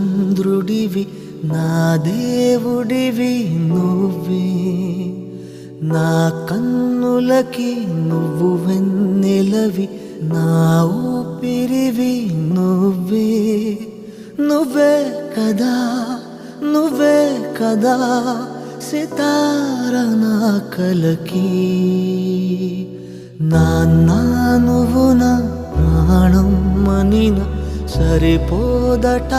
చంద్రుడివి నా దేవుడివి నువ్వే నా కన్నులకి నువ్వు వెన్నెలవి నా ఊపిరివి నువ్వే నువ్వే కదా నువ్వే కదా సితార నా కలకి నాన్న నువ్వు నా ప్రాణం మనిన సరిపోదట